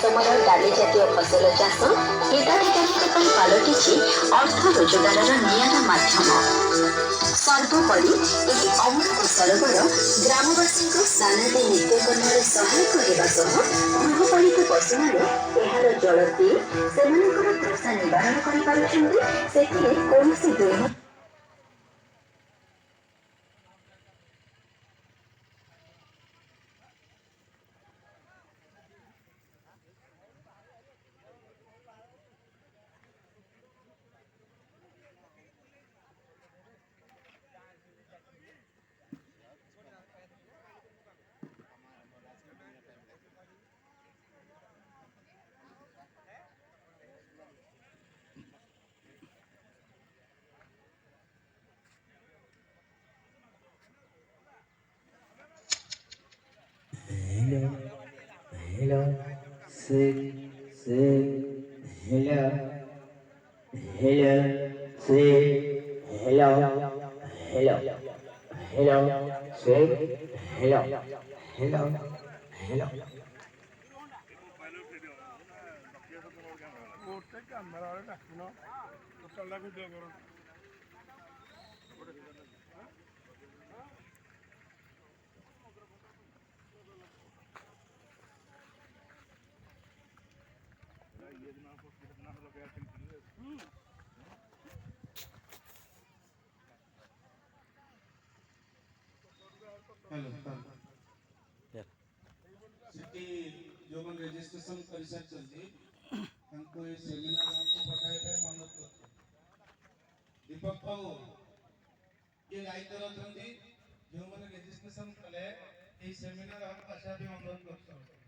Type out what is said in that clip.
मौसमर डाली जातीय फसल चाष हिताधिकारी पलटि अर्थ रोजगार निरा माध्यम। सर्वोपरि यह अमूल्य सरोवर ग्रामवासी स्नानादि नित्यकर्म सहायक होगा गृहपालित पशु मैंने जल पी से तृषा निवारण कर Hello, hello, sick, sick, hello, hello, sick, hello, hello, hello, sick, hello, hello, hello. Hello city जो मन रजिस्ट्रेशन कर सारी हमको ये सेमिनार हमको पठाए थे मनोज करते दीपक बाबू ये दायित्व रखते जो मन रजिस्ट्रेशन कले ये सेमिनार हम आशा भी अनुरोध करते